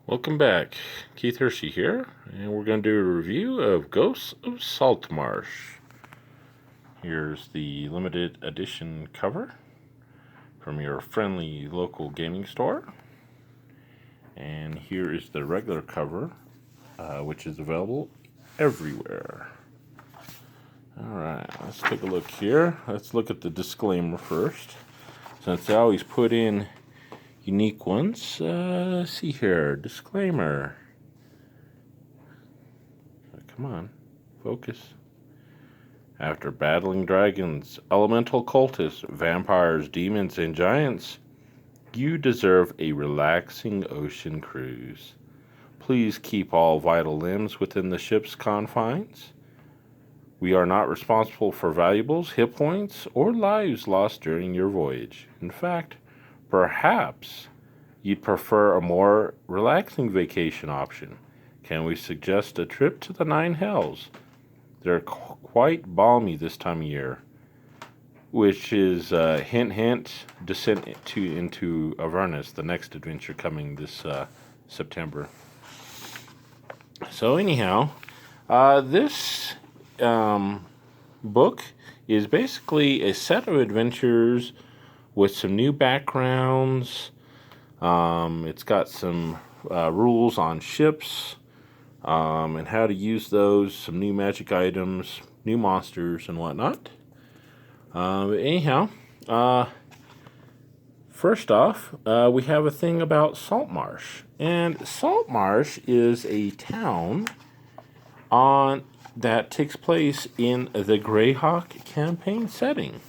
Welcome back. Keith Hershey here, and we're going to do a review of Ghosts of Saltmarsh. Here's the limited edition cover from your friendly local gaming store. And here is the regular cover, which is available everywhere. Alright, let's take a look here. Let's look at the disclaimer first, since they always put in unique ones. Let's see here. Disclaimer. Come on. Focus. After battling dragons, elemental cultists, vampires, demons, and giants, you deserve a relaxing ocean cruise. Please keep all vital limbs within the ship's confines. We are not responsible for valuables, hit points, or lives lost during your voyage. In fact, perhaps you'd prefer a more relaxing vacation option. Can we suggest a trip to the Nine Hells? They're quite balmy this time of year, which is, hint, hint, descent into Avernus, the next adventure coming this September. So anyhow, this book is basically a set of adventures with some new backgrounds. It's got some rules on ships and how to use those, some new magic items, new monsters, and whatnot. Anyhow, first off, we have a thing about Saltmarsh. And Saltmarsh is a town that takes place in the Greyhawk campaign setting.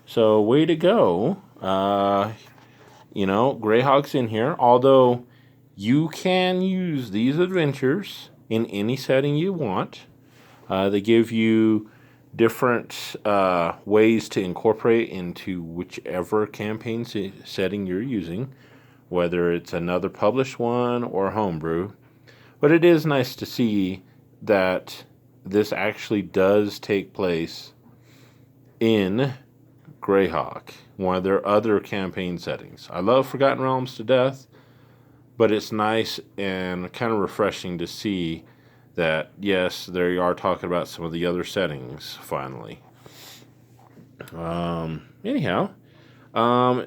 So, way to go. Greyhawk's in here, although you can use these adventures in any setting you want. They give you different ways to incorporate into whichever campaign setting you're using, whether it's another published one or homebrew. But it is nice to see that this actually does take place in Greyhawk, one of their other campaign settings. I love Forgotten Realms to death, but it's nice and kind of refreshing to see that, yes, there you are talking about some of the other settings, finally. Anyhow,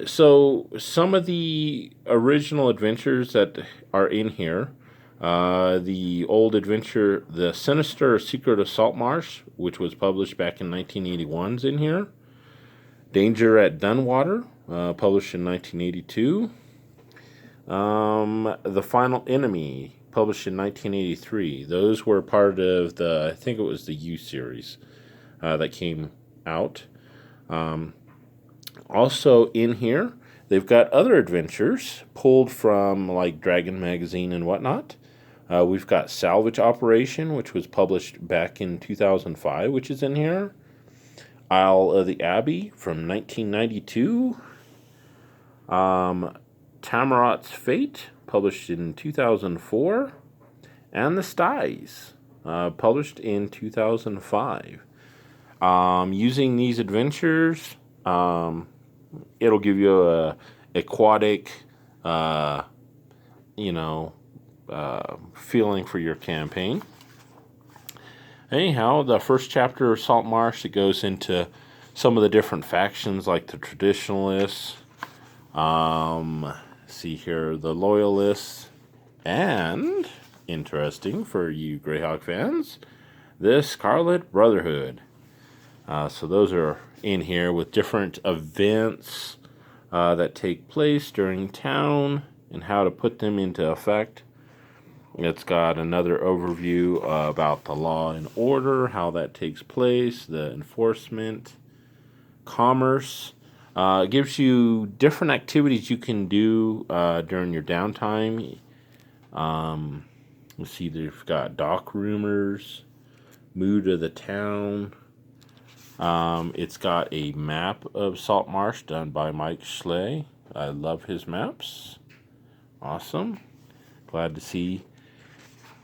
so some of the original adventures that are in here, the old adventure, The Sinister Secret of Saltmarsh, which was published back in 1981, is in here. Danger at Dunwater, published in 1982. The Final Enemy, published in 1983. Those were part of I think it was the U series that came out. Also in here, they've got other adventures pulled from like Dragon Magazine and whatnot. We've got Salvage Operation, which was published back in 2005, which is in here. Isle of the Abbey from 1992. Tamarot's Fate, published in 2004. And The Styes, published in 2005. Using these adventures, it'll give you a aquatic, feeling for your campaign. Anyhow, the first chapter of Saltmarsh, it goes into some of the different factions, like the Traditionalists, see here, the Loyalists, and, interesting for you Greyhawk fans, the Scarlet Brotherhood. So those are in here with different events that take place during town and how to put them into effect. It's got another overview about the law and order, how that takes place, the enforcement, commerce. It gives you different activities you can do during your downtime. Let's see, they've got dock rumors, mood of the town. It's got a map of Saltmarsh done by Mike Schley. I love his maps. Awesome. Glad to see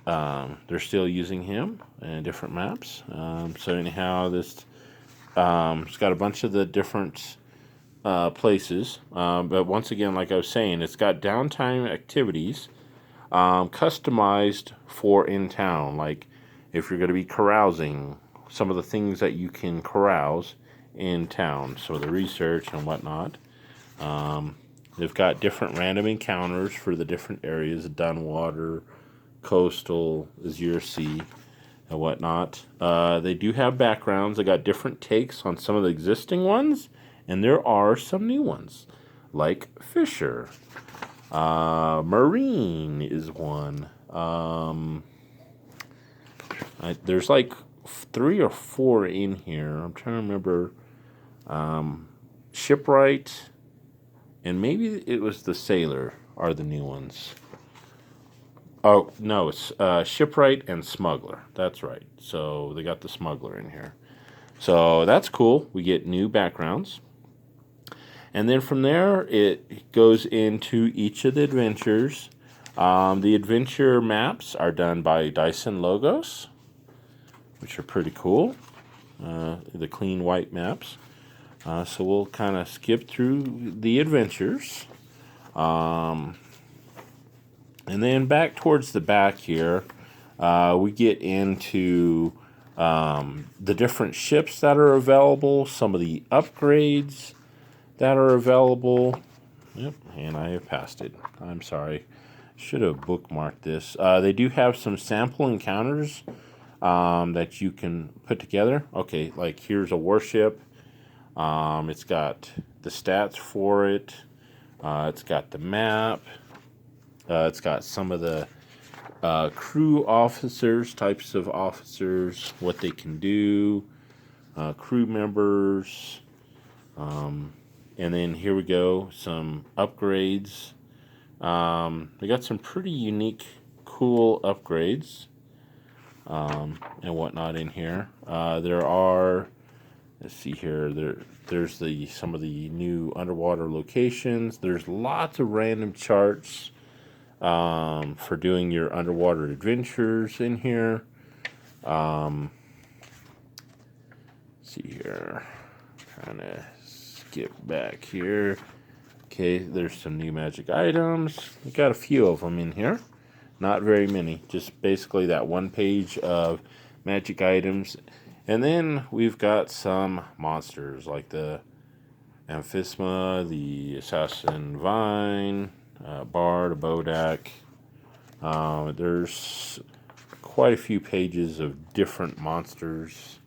they're still using him and different maps. So anyhow, this it's got a bunch of the different places. But once again, like I was saying, it's got downtime activities customized for in town. Like if you're going to be carousing, some of the things that you can carouse in town. So the research and whatnot. They've got different random encounters for the different areas: Dunwater, Coastal, Azure Sea, and whatnot. They do have backgrounds. They got different takes on some of the existing ones, and there are some new ones, like Fisher. Marine is one. There's like 3 or 4 in here. I'm trying to remember. Shipwright, and maybe it was the Sailor are the new ones. Oh, no, it's Shipwright and Smuggler. That's right. So they got the Smuggler in here. So that's cool. We get new backgrounds. And then from there, it goes into each of the adventures. The adventure maps are done by Dyson Logos, which are pretty cool. The clean white maps. So we'll kind of skip through the adventures. And then back towards the back here, we get into the different ships that are available, some of the upgrades that are available. Yep, and I have passed it. I'm sorry. Should have bookmarked this. They do have some sample encounters that you can put together. Okay, like here's a warship. It's got the stats for it. It's got the map. It's got some of the crew officers, types of officers, what they can do, crew members. And then here we go, some upgrades. They got some pretty unique, cool upgrades and whatnot in here. There are, let's see here, there's some of the new underwater locations. There's lots of random charts for doing your underwater adventures in here. Let's see here, trying to skip back here. Okay, there's some new magic items. We got a few of them in here. Not very many. Just basically that one page of magic items. And then we've got some monsters like the Amphisma, the Assassin Vine, Bard, Bodak. There's quite a few pages of different monsters.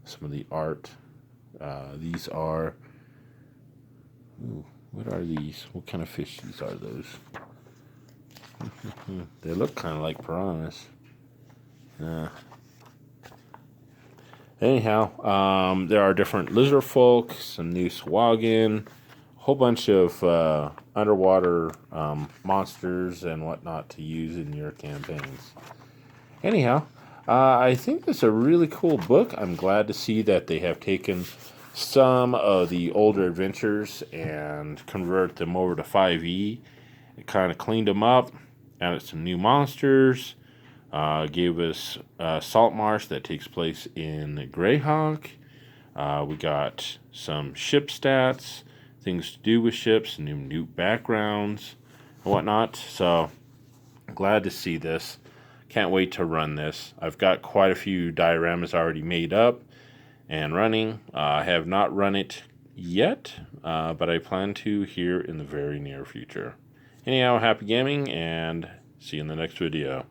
Some of the art. These are... Ooh, what are these? What kind of fishies are those? They look kind of like piranhas. Anyhow, there are different lizard folk, some new swagin, a whole bunch of underwater monsters and whatnot to use in your campaigns. Anyhow, I think it's a really cool book. I'm glad to see that they have taken some of the older adventures and convert them over to 5e. It kind of cleaned them up, added some new monsters, gave us Saltmarsh that takes place in Greyhawk. We got some ship stats, things to do with ships, new backgrounds, and whatnot. So, glad to see this. Can't wait to run this. I've got quite a few dioramas already made up and running. I have not run it yet, but I plan to here in the very near future. Anyhow, happy gaming, and see you in the next video.